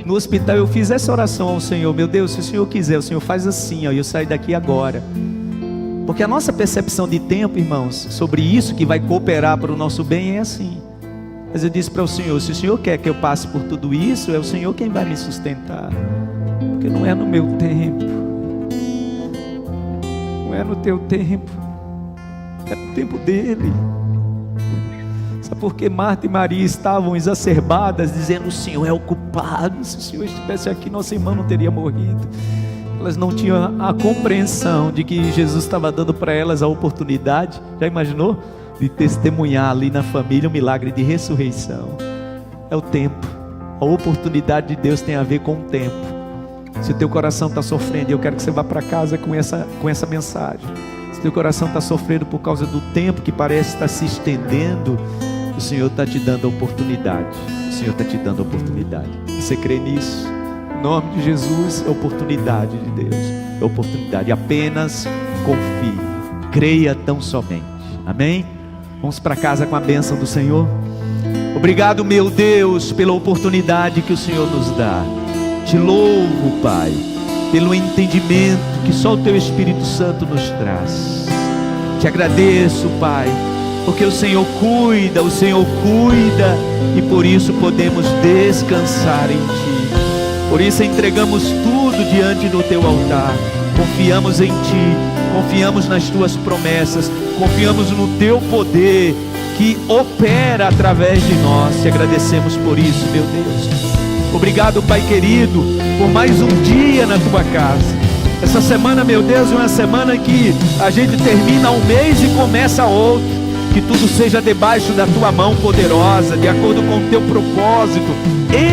no hospital eu fiz essa oração ao Senhor: meu Deus, se o Senhor quiser, o Senhor faz assim, ó, e eu saio daqui agora. Porque a nossa percepção de tempo, irmãos, sobre isso que vai cooperar para o nosso bem é assim. Mas eu disse para o Senhor: se o Senhor quer que eu passe por tudo isso, é o Senhor quem vai me sustentar. Porque não é no meu tempo, não é no teu tempo, é no tempo dele. Porque Marta e Maria estavam exacerbadas, dizendo: o Senhor é o culpado. Se o Senhor estivesse aqui, nossa irmã não teria morrido. Elas não tinham a compreensão de que Jesus estava dando para elas a oportunidade, já imaginou? De testemunhar ali na família o milagre de ressurreição. É o tempo. A oportunidade de Deus tem a ver com o tempo. Se o teu coração está sofrendo, eu quero que você vá para casa com essa mensagem. Se o teu coração está sofrendo por causa do tempo que parece estar se estendendo, o Senhor está te dando a oportunidade. O Senhor está te dando a oportunidade. Você crê nisso? Em nome de Jesus, é oportunidade de Deus. É oportunidade. Apenas confie. Creia tão somente. Amém? Vamos para casa com a bênção do Senhor. Obrigado, meu Deus, pela oportunidade que o Senhor nos dá. Te louvo, Pai, pelo entendimento que só o Teu Espírito Santo nos traz. Te agradeço, Pai, porque o Senhor cuida, e por isso podemos descansar em Ti. Por isso entregamos tudo diante do Teu altar. Confiamos em Ti, confiamos nas Tuas promessas, confiamos no Teu poder que opera através de nós. Te agradecemos por isso, meu Deus. Obrigado, Pai querido, por mais um dia na Tua casa. Essa semana, meu Deus, é uma semana que a gente termina um mês e começa outro. Que tudo seja debaixo da Tua mão poderosa, de acordo com o Teu propósito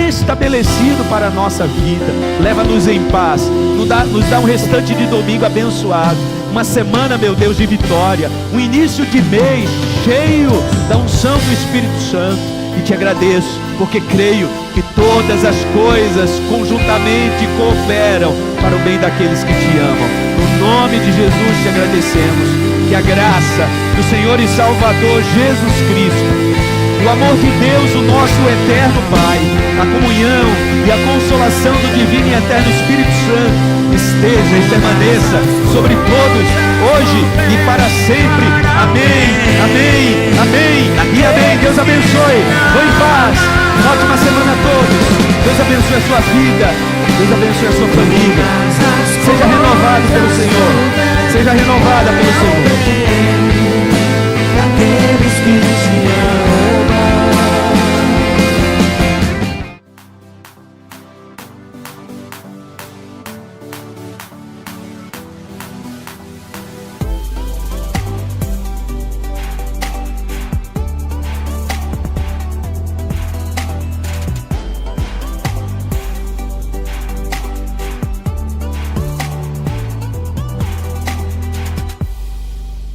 estabelecido para a nossa vida. Leva-nos em paz, nos dá um restante de domingo abençoado. Uma semana, meu Deus, de vitória. Um início de mês cheio da unção do Espírito Santo. E Te agradeço, porque creio que todas as coisas conjuntamente cooperam para o bem daqueles que Te amam. No nome de Jesus Te agradecemos. Que a graça do Senhor e Salvador Jesus Cristo, o amor de Deus, o nosso eterno Pai, a comunhão e a consolação do divino e eterno Espírito Santo esteja e permaneça sobre todos, hoje e para sempre. Amém, amém, amém e amém. Deus abençoe. Vão em paz. Uma ótima semana a todos. Deus abençoe a sua vida. Deus abençoe a sua família. Seja renovado pelo Senhor. Seja renovada pelo Senhor.